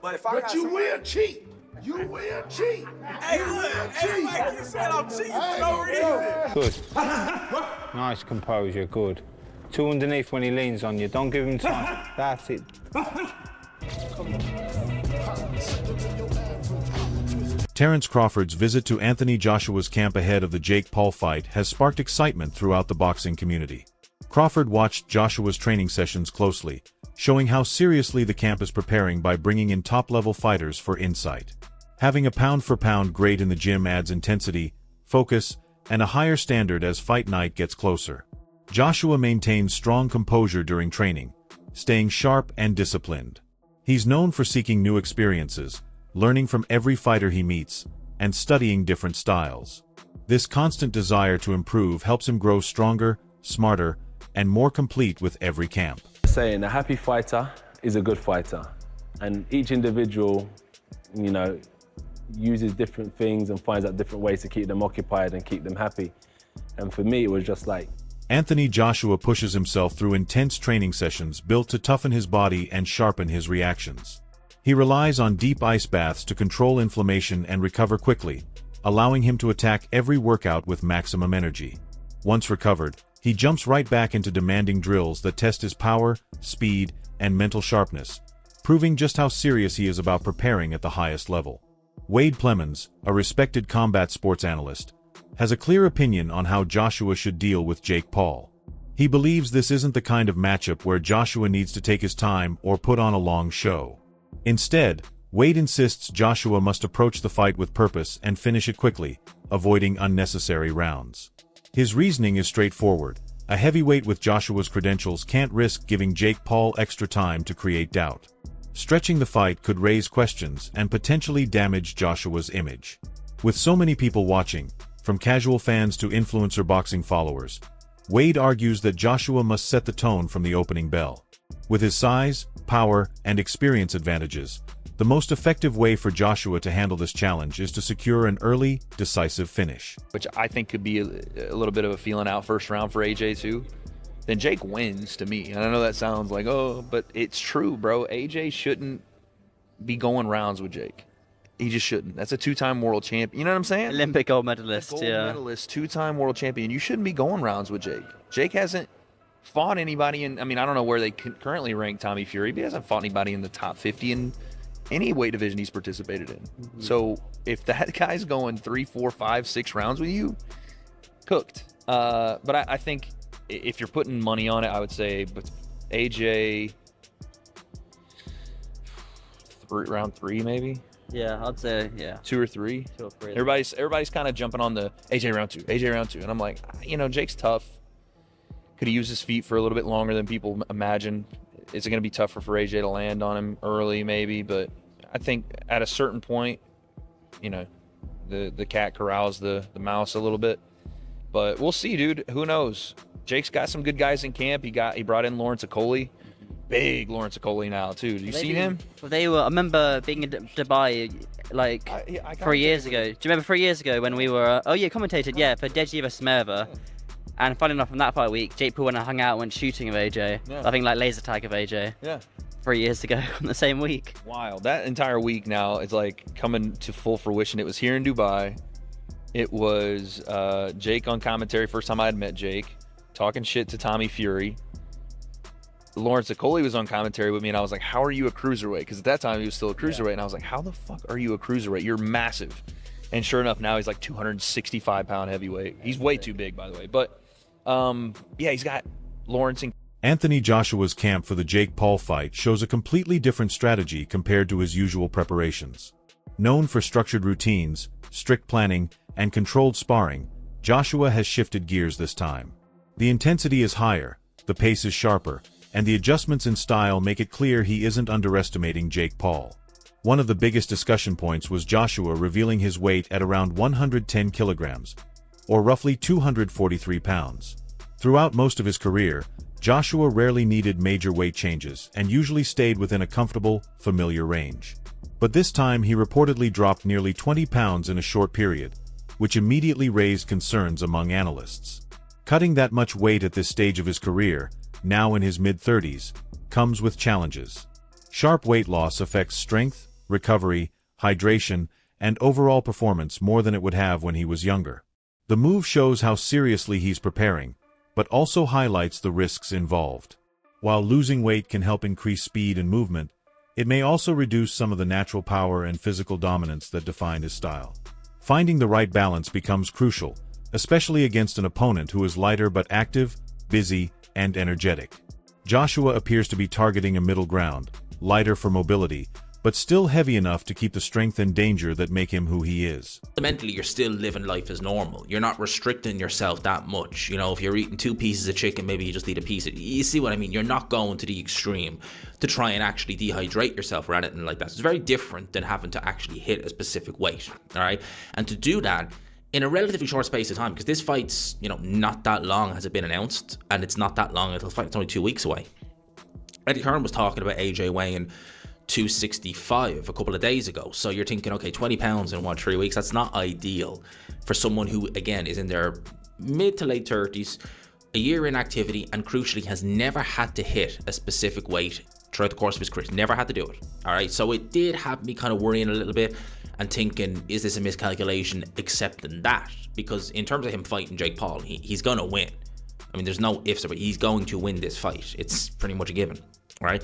But if I But got you some- will cheat. You will cheat. Hey, look, hey, Mike, you said I'm cheating for no reason. Good. Nice composure, good. Two underneath when he leans on you. Don't give him time. That's it. Terence Crawford's visit to Anthony Joshua's camp ahead of the Jake Paul fight has sparked excitement throughout the boxing community. Crawford watched Joshua's training sessions closely, showing how seriously the camp is preparing by bringing in top-level fighters for insight. Having a pound-for-pound grade in the gym adds intensity, focus, and a higher standard as fight night gets closer. Joshua maintains strong composure during training, staying sharp and disciplined. He's known for seeking new experiences, learning from every fighter he meets, and studying different styles. This constant desire to improve helps him grow stronger, smarter, and more complete with every camp. Saying a happy fighter is a good fighter, and each individual, uses different things and finds out different ways to keep them occupied and keep them happy. And for me, it was just like... Anthony Joshua pushes himself through intense training sessions built to toughen his body and sharpen his reactions. He relies on deep ice baths to control inflammation and recover quickly, allowing him to attack every workout with maximum energy. Once recovered, he jumps right back into demanding drills that test his power, speed, and mental sharpness, proving just how serious he is about preparing at the highest level. Wade Plemons, a respected combat sports analyst, has a clear opinion on how Joshua should deal with Jake Paul. He believes this isn't the kind of matchup where Joshua needs to take his time or put on a long show. Instead, Wade insists Joshua must approach the fight with purpose and finish it quickly, avoiding unnecessary rounds. His reasoning is straightforward. A heavyweight with Joshua's credentials can't risk giving Jake Paul extra time to create doubt. Stretching the fight could raise questions and potentially damage Joshua's image. With so many people watching, from casual fans to influencer boxing followers, Wade argues that Joshua must set the tone from the opening bell. With his size, power, and experience advantages, the most effective way for Joshua to handle this challenge is to secure an early, decisive finish. Which I think could be a little bit of a feeling out first round for AJ too. Then Jake wins to me. And I know that sounds like, oh, but it's true, bro. AJ shouldn't be going rounds with Jake. He just shouldn't. That's a two-time world champion. You know what I'm saying? Olympic gold medalist, gold medalist, two-time world champion. You shouldn't be going rounds with Jake. Jake hasn't fought anybody in, I don't know where they currently rank Tommy Fury, but he hasn't fought anybody in the top 50 in any weight division he's participated in. Mm-hmm. So if that guy's going 3, 4, 5, 6 rounds with you, cooked. But I think if you're putting money on it, I would say AJ, round 3 maybe. Yeah, I'd say, yeah. 2 or 3. 2 or 3. Everybody's kind of jumping on the AJ round 2. And I'm like, Jake's tough. Could he use his feet for a little bit longer than people imagine? Is it going to be tougher for AJ to land on him early maybe? But I think at a certain point, the cat corrals the mouse a little bit. But we'll see, dude. Who knows? Jake's got some good guys in camp. He brought in Lawrence Okoli. Big Lawrence Okoli now too. Do you see him? I remember being in Dubai 3 years ago. Do you remember 3 years ago when we were commentated for Deji vs Merva? And funny enough, from that fight week, Jake Paul went and hung out and went shooting of AJ. Yeah. I think laser tag of AJ. Yeah. 3 years ago on the same week. Wild. That entire week now is like coming to full fruition. It was here in Dubai. It was Jake on commentary. First time I had met Jake. Talking shit to Tommy Fury. Lawrence Okoli was on commentary with me, and I was like, how are you a cruiserweight? Because at that time, he was still a cruiserweight, and I was like, how the fuck are you a cruiserweight? You're massive. And sure enough, now he's like 265-pound heavyweight. He's way too big, by the way. But, he's got Lawrence and... Anthony Joshua's camp for the Jake Paul fight shows a completely different strategy compared to his usual preparations. Known for structured routines, strict planning, and controlled sparring, Joshua has shifted gears this time. The intensity is higher, the pace is sharper, and the adjustments in style make it clear he isn't underestimating Jake Paul. One of the biggest discussion points was Joshua revealing his weight at around 110 kilograms, or roughly 243 pounds. Throughout most of his career, Joshua rarely needed major weight changes and usually stayed within a comfortable, familiar range. But this time he reportedly dropped nearly 20 pounds in a short period, which immediately raised concerns among analysts. Cutting that much weight at this stage of his career, now in his mid-30s, comes with challenges. Sharp weight loss affects strength, recovery, hydration, and overall performance more than it would have when he was younger. The move shows how seriously he's preparing, but also highlights the risks involved. While losing weight can help increase speed and movement, it may also reduce some of the natural power and physical dominance that define his style. Finding the right balance becomes crucial, especially against an opponent who is lighter but active, busy, and energetic. Joshua appears to be targeting a middle ground, lighter for mobility, but still heavy enough to keep the strength and danger that make him who he is. Fundamentally, you're still living life as normal. You're not restricting yourself that much. You know, if you're eating 2 pieces of chicken, maybe you just eat a piece. You see what I mean? You're not going to the extreme to try and actually dehydrate yourself or anything like that. So it's very different than having to actually hit a specific weight, all right? And to do that in a relatively short space of time, because this fight's, you know, not that long has it been announced, and it's not that long until the fight. It's only 2 weeks away. Eddie Hearn was talking about AJ weighing 265 a couple of days ago. So you're thinking, okay, 20 pounds in 3 weeks, that's not ideal for someone who, again, is in their mid to late 30s, a year in activity, and crucially has never had to hit a specific weight throughout the course of his career. Never had to do it. All right. So it did have me kind of worrying a little bit and thinking, is this a miscalculation, accepting that? Because in terms of him fighting Jake Paul, he's going to win. I mean, there's no ifs about it. He's going to win this fight. It's pretty much a given. All right.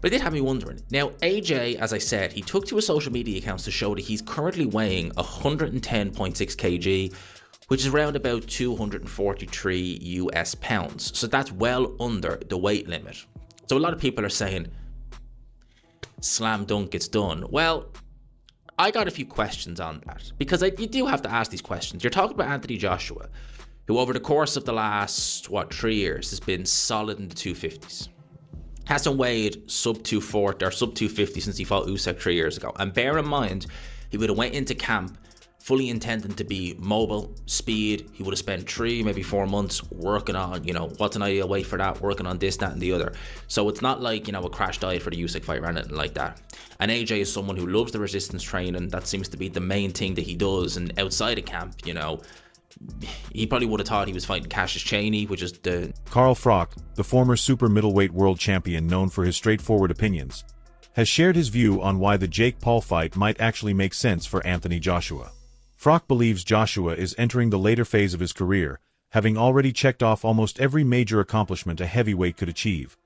But it did have me wondering. Now, AJ, as I said, he took to his social media accounts to show that he's currently weighing 110.6 kg, which is around about 243 US pounds. So that's well under the weight limit. So a lot of people are saying, slam dunk, it's done. Well, I got a few questions on that, because you do have to ask these questions. You're talking about Anthony Joshua, who over the course of the last, 3 years has been solid in the 250s. Hasn't weighed sub 240 or sub 250 since he fought Usyk 3 years ago. And bear in mind, he would have went into camp fully intending to be mobile, speed. He would have spent 3, maybe 4 months working on, what's an ideal weight for that, working on this, that, and the other. So it's not like, a crash diet for the Usyk fight or anything like that. And AJ is someone who loves the resistance training. That seems to be the main thing that he does. And outside of camp, he probably would have thought he was fighting Cassius Chaney, which is the... Carl Froch, the former super middleweight world champion known for his straightforward opinions, has shared his view on why the Jake Paul fight might actually make sense for Anthony Joshua. Froch believes Joshua is entering the later phase of his career, having already checked off almost every major accomplishment a heavyweight could achieve: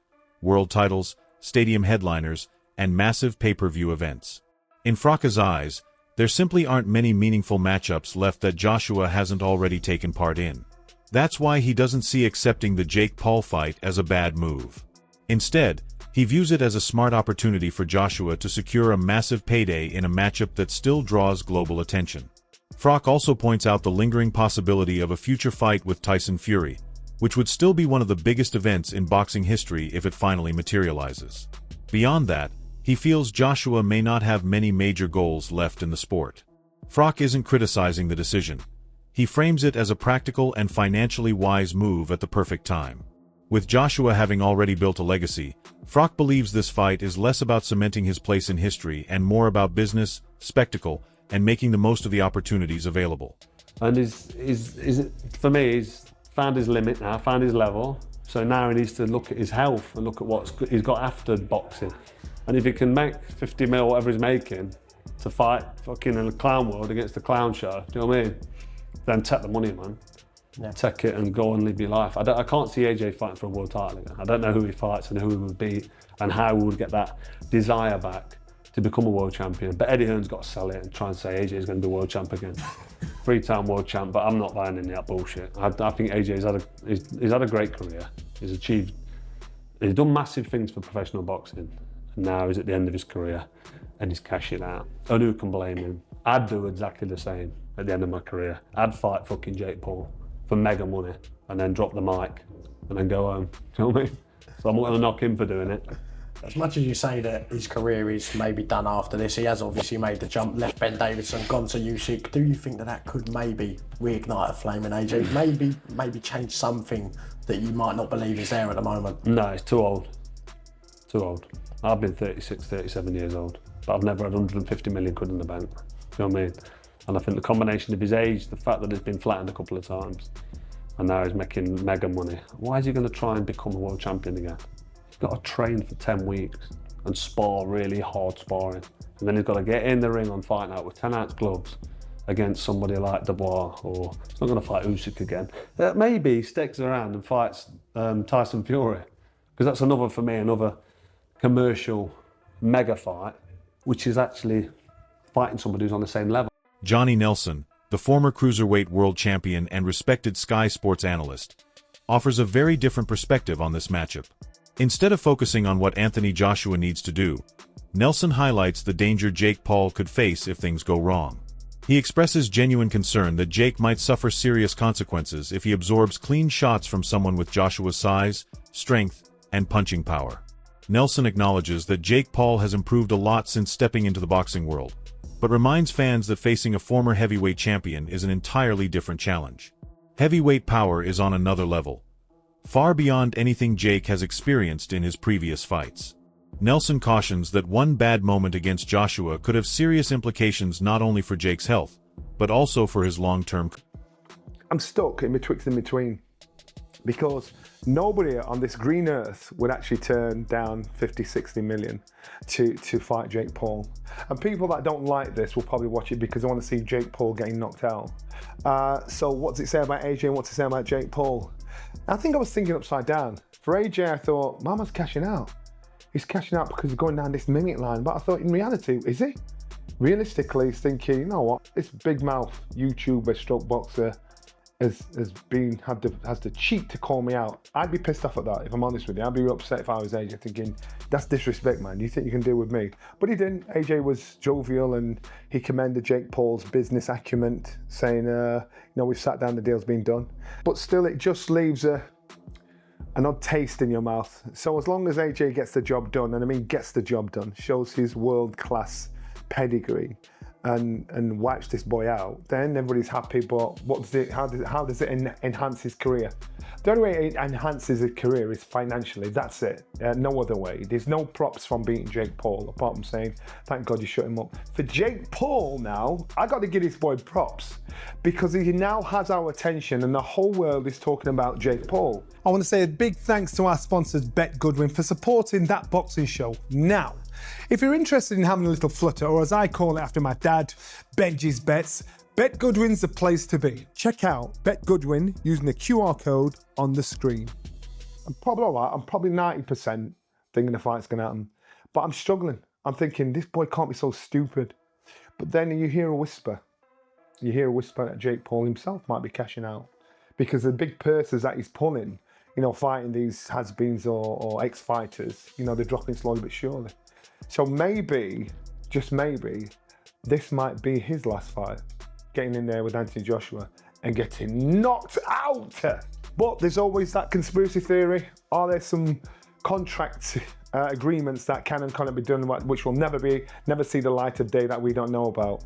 world titles, stadium headliners, and massive pay-per-view events. In Froch's eyes, there simply aren't many meaningful matchups left that Joshua hasn't already taken part in. That's why he doesn't see accepting the Jake Paul fight as a bad move. Instead, he views it as a smart opportunity for Joshua to secure a massive payday in a matchup that still draws global attention. Froch also points out the lingering possibility of a future fight with Tyson Fury, which would still be one of the biggest events in boxing history if it finally materializes. Beyond that, he feels Joshua may not have many major goals left in the sport. Froch isn't criticizing the decision. He frames it as a practical and financially wise move at the perfect time. With Joshua having already built a legacy, Froch believes this fight is less about cementing his place in history and more about business, spectacle, and making the most of the opportunities available. And for me, he's found his limit now, found his level. So now he needs to look at his health and look at what he's got after boxing. And if he can make 50 mil, whatever he's making, to fight fucking in the clown world against the clown show, do you know what I mean? Then take the money, man. Yeah. Take it and go and live your life. I can't see AJ fighting for a world title again. I don't know who he fights and who he would beat and how we would get that desire back to become a world champion. But Eddie Hearn's got to sell it and try and say AJ is going to be world champ again. 3-time world champ, but I'm not buying into that bullshit. I think AJ's had a great career. He's done massive things for professional boxing. And now he's at the end of his career and he's cashing out. And who can blame him? I'd do exactly the same at the end of my career. I'd fight fucking Jake Paul for mega money and then drop the mic and then go home. Do you know what I mean? So I'm not going to knock him for doing it. As much as you say that his career is maybe done after this, he has obviously made the jump, left Ben Davison, gone to Usyk. Do you think that could maybe reignite a flame in AJ? Maybe change something that you might not believe is there at the moment? No, it's too old. Too old. I've been 36, 37 years old, but I've never had 150 million quid in the bank. You know what I mean? And I think the combination of his age, the fact that he's been flattened a couple of times, and now he's making mega money. Why is he going to try and become a world champion again? He's got to train for 10 weeks and spar really hard sparring. And then he's got to get in the ring on Fight Night with 10-ounce gloves against somebody like Dubois, or he's not going to fight Usyk again. Maybe he sticks around and fights Tyson Fury, because that's another commercial mega fight, which is actually fighting somebody who's on the same level. Johnny Nelson, the former cruiserweight world champion and respected Sky Sports analyst, offers a very different perspective on this matchup. Instead of focusing on what Anthony Joshua needs to do, Nelson highlights the danger Jake Paul could face if things go wrong. He expresses genuine concern that Jake might suffer serious consequences if he absorbs clean shots from someone with Joshua's size, strength, and punching power. Nelson acknowledges that Jake Paul has improved a lot since stepping into the boxing world, but reminds fans that facing a former heavyweight champion is an entirely different challenge. Heavyweight power is on another level, far beyond anything Jake has experienced in his previous fights. Nelson cautions that one bad moment against Joshua could have serious implications not only for Jake's health, but also for his long-term. I'm stuck in between, because nobody on this green earth would actually turn down 50-60 million to fight Jake Paul. And people that don't like this will probably watch it because they want to see Jake Paul getting knocked out. So what's it say about AJ and what's it say about Jake Paul? I think I was thinking upside down. For AJ, I thought, Mama's cashing out. He's cashing out because he's going down this minute line. But I thought, in reality, is he? Realistically, he's thinking, you know what? This big mouth YouTuber stroke boxer has the cheek to call me out. I'd be pissed off at that, if I'm honest with you. I'd be upset if I was AJ, thinking, that's disrespect, man. You think you can deal with me? But he didn't. AJ was jovial and he commended Jake Paul's business acumen, saying, we've sat down, the deal's been done. But still, it just leaves an odd taste in your mouth. So as long as AJ gets the job done, and I mean gets the job done, shows his world-class pedigree, and wipes this boy out, then everybody's happy. But how does it enhance his career? The only way it enhances his career is financially. That's it. No other way. There's no props from beating Jake Paul, apart from saying, thank God you shut him up. For Jake Paul now, I got to give this boy props, because he now has our attention and the whole world is talking about Jake Paul. I want to say a big thanks to our sponsors, Bet Goodwin, for supporting That Boxing Show. Now, if you're interested in having a little flutter, or as I call it after my dad, Benji's Bets, Bet Goodwin's the place to be. Check out Bet Goodwin using the QR code on the screen. I'm probably all right. I'm probably 90% thinking the fight's going to happen. But I'm struggling. I'm thinking, this boy can't be so stupid. But then you hear a whisper. You hear a whisper that Jake Paul himself might be cashing out. Because the big purses that he's pulling, fighting these has-beens or ex-fighters, they're dropping slowly but surely. So maybe, just maybe, this might be his last fight. Getting in there with Anthony Joshua and getting knocked out. But there's always that conspiracy theory. Are there some contract agreements that can and cannot be done, which will never see the light of day, that we don't know about?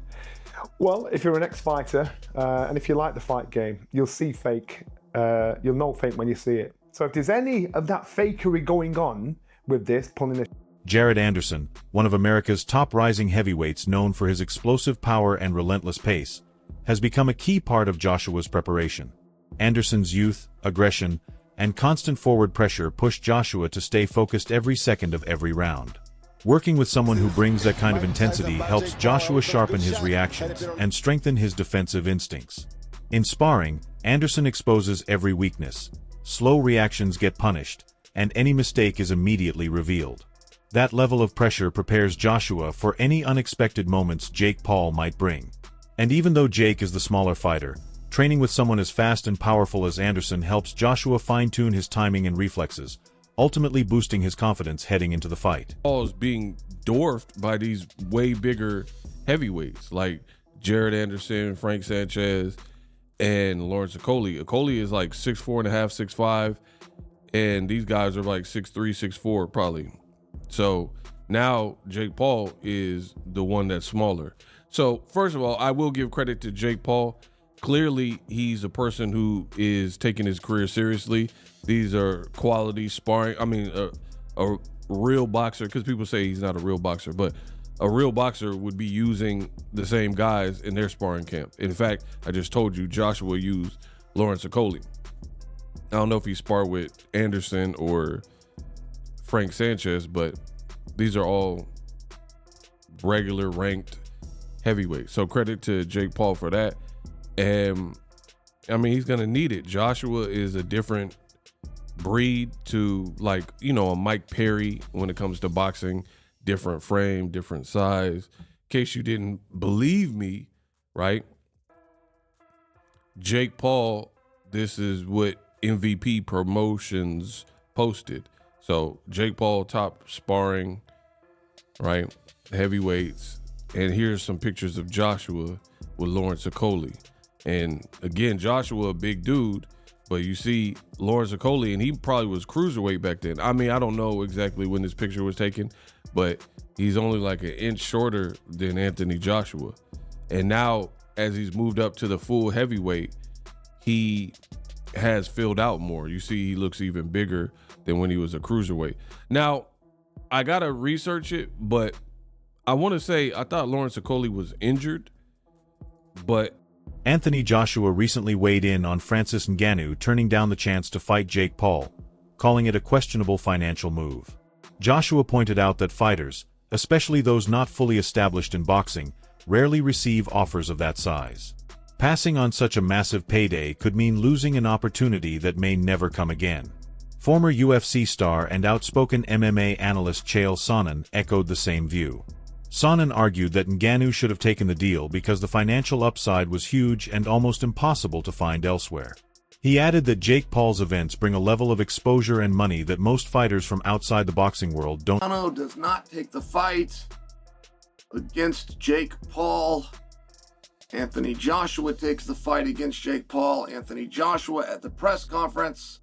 Well, if you're an ex-fighter, and if you like the fight game, you'll see fake. You'll know fake when you see it. So if there's any of that fakery going on with this, pulling it. Jared Anderson, one of America's top rising heavyweights known for his explosive power and relentless pace, has become a key part of Joshua's preparation. Anderson's youth, aggression, and constant forward pressure pushed Joshua to stay focused every second of every round. Working with someone who brings that kind of intensity helps Joshua sharpen his reactions and strengthen his defensive instincts. In sparring, Anderson exposes every weakness. Slow reactions get punished, and any mistake is immediately revealed. That level of pressure prepares Joshua for any unexpected moments Jake Paul might bring. And even though Jake is the smaller fighter, training with someone as fast and powerful as Anderson helps Joshua fine-tune his timing and reflexes, ultimately boosting his confidence heading into the fight. Paul is being dwarfed by these way bigger heavyweights like Jared Anderson, Frank Sanchez, and Lawrence Okolie. Okolie is like 6'4.5", 6'5", and these guys are like 6'3", 6'4", probably. So now Jake Paul is the one that's smaller. So first of all, I will give credit to Jake Paul. Clearly, he's a person who is taking his career seriously. These are quality sparring. I mean, a real boxer, because people say he's not a real boxer, but a real boxer would be using the same guys in their sparring camp. In fact, I just told you Joshua used Lawrence Okolie. I don't know if he sparred with Anderson or Frank Sanchez, but These are all regular ranked heavyweights. So credit to Jake Paul for that. And I mean, he's going to need it. Joshua is a different breed to, like, you know, a Mike Perry when it comes to boxing. Different frame, different size. In case you didn't believe me, right? Jake Paul, this is what MVP Promotions posted. So Jake Paul top sparring, right? Heavyweights. And here's some pictures of Joshua with Lawrence Okoli. And again, Joshua, a big dude, but you see Lawrence Okoli, and he probably was cruiserweight back then. I mean, I don't know exactly when this picture was taken, but he's only like an inch shorter than Anthony Joshua. And now, as he's moved up to the full heavyweight, he has filled out more. You see, he looks even bigger than when he was a cruiserweight. Now, I got to research it, but I want to say I thought Lawrence Okoli was injured, but Anthony Joshua recently weighed in on Francis Ngannou turning down the chance to fight Jake Paul, calling it a questionable financial move. Joshua pointed out that fighters, especially those not fully established in boxing, rarely receive offers of that size. Passing on such a massive payday could mean losing an opportunity that may never come again. Former UFC star and outspoken MMA analyst Chael Sonnen echoed the same view. Sonnen argued that Ngannou should have taken the deal because the financial upside was huge and almost impossible to find elsewhere. He added that Jake Paul's events bring a level of exposure and money that most fighters from outside the boxing world don't. Ngannou does not take the fight against Jake Paul. Anthony Joshua takes the fight against Jake Paul. Anthony Joshua at the press conference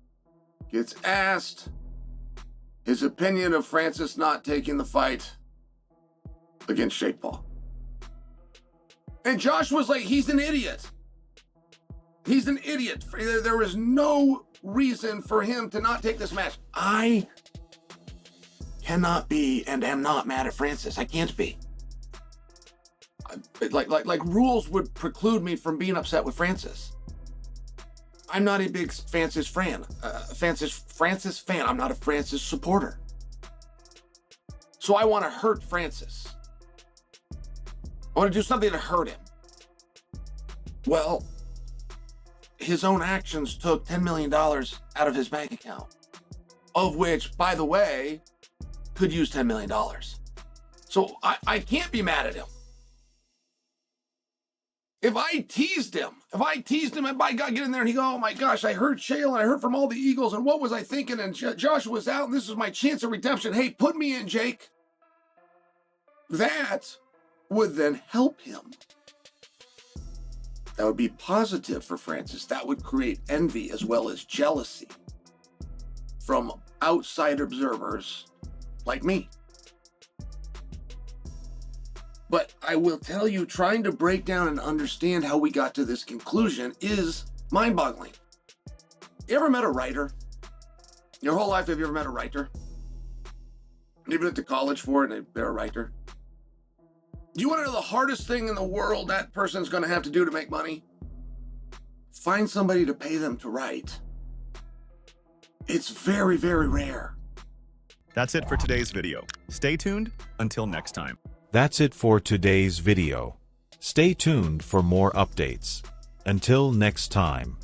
gets asked his opinion of Francis not taking the fight against Jake Paul. And Joshua's like, he's an idiot. He's an idiot. There is no reason for him to not take this match. I cannot be and am not mad at Francis. I can't be. Like rules would preclude me from being upset with Francis. I'm not a big Francis fan. Francis fan. I'm not a Francis supporter. So I want to hurt Francis. I want to do something to hurt him. Well, his own actions took $10 million out of his bank account, of which, by the way, could use $10 million. So I can't be mad at him. If I teased him, and by God, get in there and he go, oh my gosh, I heard Chael and I heard from all the Eagles and what was I thinking? And Joshua's out and this is my chance of redemption. Hey, put me in, Jake. That would then help him. That would be positive for Francis. That would create envy as well as jealousy from outside observers like me. But I will tell you, trying to break down and understand how we got to this conclusion is mind-boggling. You ever met a writer? Your whole life, have you ever met a writer? You've been to college for it and they're a writer. Do you want to know the hardest thing in the world that person's going to have to do to make money? Find somebody to pay them to write. It's very, very rare. That's it for today's video. Stay tuned until next time. That's it for today's video. Stay tuned for more updates. Until next time.